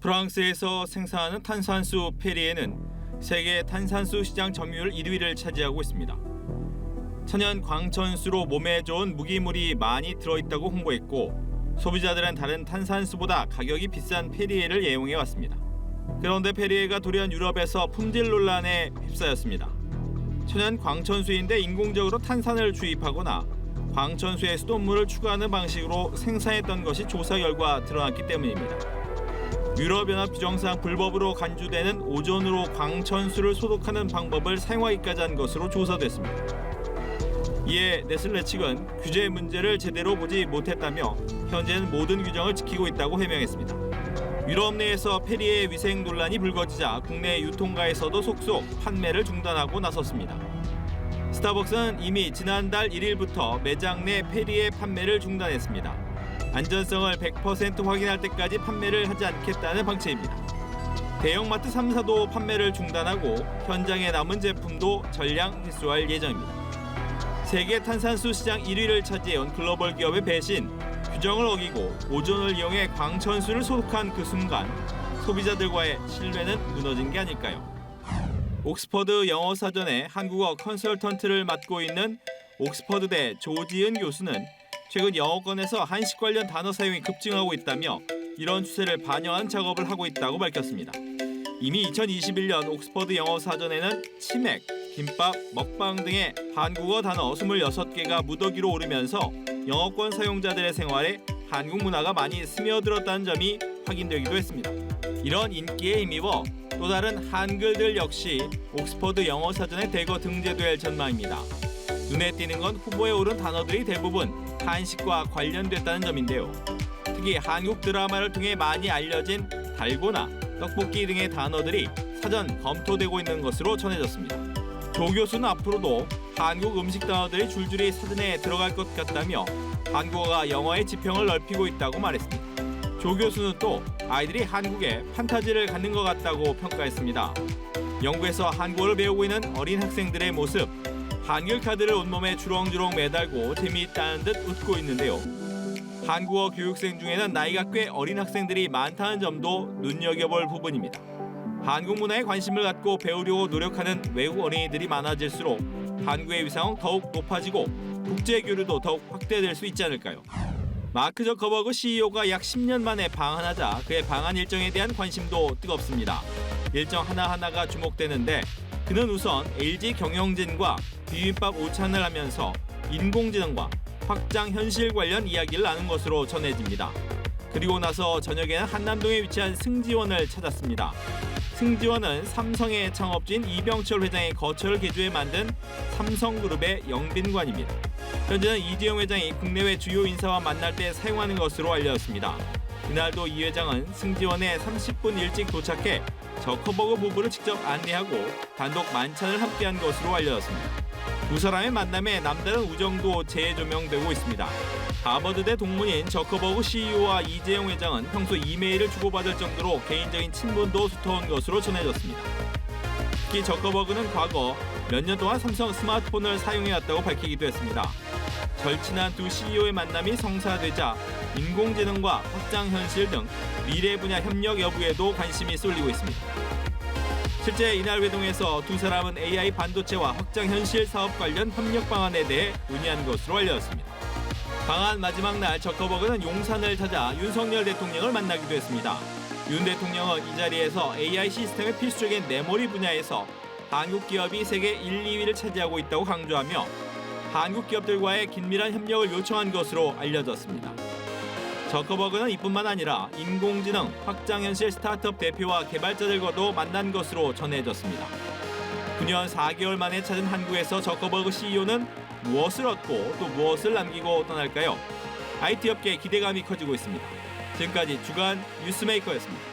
프랑스에서 생산하는 탄산수 페리에는 세계 탄산수 시장 점유율 1위를 차지하고 있습니다. 천연 광천수로 몸에 좋은 무기물이 많이 들어있다고 홍보했고 소비자들은 다른 탄산수보다 가격이 비싼 페리에를 애용해 왔습니다. 그런데 페리에가 돌연 유럽에서 품질 논란에 휩싸였습니다. 천연 광천수인데 인공적으로 탄산을 주입하거나 광천수에 수돗물을 추가하는 방식으로 생산했던 것이 조사 결과 드러났기 때문입니다. 유럽연합 규정상 불법으로 간주되는 오존으로 광천수를 소독하는 방법을 사용하기까지 한 것으로 조사됐습니다. 이에 네슬레 측은 규제 문제를 제대로 보지 못했다며 현재는 모든 규정을 지키고 있다고 해명했습니다. 유럽 내에서 페리에 위생 논란이 불거지자 국내 유통가에서도 속속 판매를 중단하고 나섰습니다. 스타벅스는 이미 지난달 1일부터 매장 내 페리에 판매를 중단했습니다. 안전성을 100% 확인할 때까지 판매를 하지 않겠다는 방침입니다. 대형마트 3사도 판매를 중단하고 현장에 남은 제품도 전량 회수할 예정입니다. 세계 탄산수 시장 1위를 차지해온 글로벌 기업의 배신, 규정을 어기고 오존을 이용해 광천수를 소독한 그 순간 소비자들과의 신뢰는 무너진 게 아닐까요? 옥스퍼드 영어사전의 한국어 컨설턴트를 맡고 있는 옥스퍼드대 조지은 교수는 최근 영어권에서 한식 관련 단어 사용이 급증하고 있다며 이런 추세를 반영한 작업을 하고 있다고 밝혔습니다. 이미 2021년 옥스퍼드 영어사전에는 치맥, 김밥, 먹방 등의 한국어 단어 26개가 무더기로 오르면서 영어권 사용자들의 생활에 한국 문화가 많이 스며들었다는 점이 확인되기도 했습니다. 이런 인기에 힘입어 또 다른 한글들 역시 옥스퍼드 영어사전에 대거 등재될 전망입니다. 눈에 띄는 건 후보에 오른 단어들이 대부분 한식과 관련됐다는 점인데요. 특히 한국 드라마를 통해 많이 알려진 달고나, 떡볶이 등의 단어들이 사전 검토되고 있는 것으로 전해졌습니다. 조 교수는 앞으로도 한국 음식 단어들이 줄줄이 사전에 들어갈 것 같다며 한국어가 영어의 지평을 넓히고 있다고 말했습니다. 조 교수는 또 아이들이 한국에 판타지를 갖는 것 같다고 평가했습니다. 영국에서 한국어를 배우고 있는 어린 학생들의 모습, 한글 카드를 온몸에 주렁주렁 매달고 재미있다는 듯 웃고 있는데요. 한국어 교육생 중에는 나이가 꽤 어린 학생들이 많다는 점도 눈여겨볼 부분입니다. 한국 문화에 관심을 갖고 배우려고 노력하는 외국 어린이들이 많아질수록 한국의 위상은 더욱 높아지고 국제 교류도 더욱 확대될 수 있지 않을까요? 마크 저커버그 CEO가 약 10년 만에 방한하자 그의 방한 일정에 대한 관심도 뜨겁습니다. 일정 하나하나가 주목되는데 그는 우선 LG 경영진과 비빔밥 오찬을 하면서 인공지능과 확장 현실 관련 이야기를 나눈 것으로 전해집니다. 그리고 나서 저녁에는 한남동에 위치한 승지원을 찾았습니다. 승지원은 삼성의 창업주인 이병철 회장의 거처를 개조해 만든 삼성그룹의 영빈관입니다. 현재는 이재용 회장이 국내외 주요 인사와 만날 때 사용하는 것으로 알려졌습니다. 이날도 이 회장은 승지원에 30분 일찍 도착해 저커버그 부부를 직접 안내하고 단독 만찬을 함께한 것으로 알려졌습니다. 두 사람의 만남에 남다른 우정도 재조명되고 있습니다. 하버드대 동문인 저커버그 CEO와 이재용 회장은 평소 이메일을 주고받을 정도로 개인적인 친분도 두터운 것으로 전해졌습니다. 특히 저커버그는 과거 몇 년 동안 삼성 스마트폰을 사용해왔다고 밝히기도 했습니다. 절친한 두 CEO의 만남이 성사되자 인공지능과 확장현실 등 미래 분야 협력 여부에도 관심이 쏠리고 있습니다. 실제 이날 회동에서 두 사람은 AI 반도체와 확장현실 사업 관련 협력 방안에 대해 논의한 것으로 알려졌습니다. 방한 마지막 날 저커버그는 용산을 찾아 윤석열 대통령을 만나기도 했습니다. 윤 대통령은 이 자리에서 AI 시스템의 필수적인 메모리 분야에서 한국 기업이 세계 1, 2위를 차지하고 있다고 강조하며 한국 기업들과의 긴밀한 협력을 요청한 것으로 알려졌습니다. 저커버그는 이뿐만 아니라 인공지능, 확장현실 스타트업 대표와 개발자들과도 만난 것으로 전해졌습니다. 9년 4개월 만에 찾은 한국에서 저커버그 CEO는 무엇을 얻고 또 무엇을 남기고 떠날까요? IT 업계의 기대감이 커지고 있습니다. 지금까지 주간 뉴스메이커였습니다.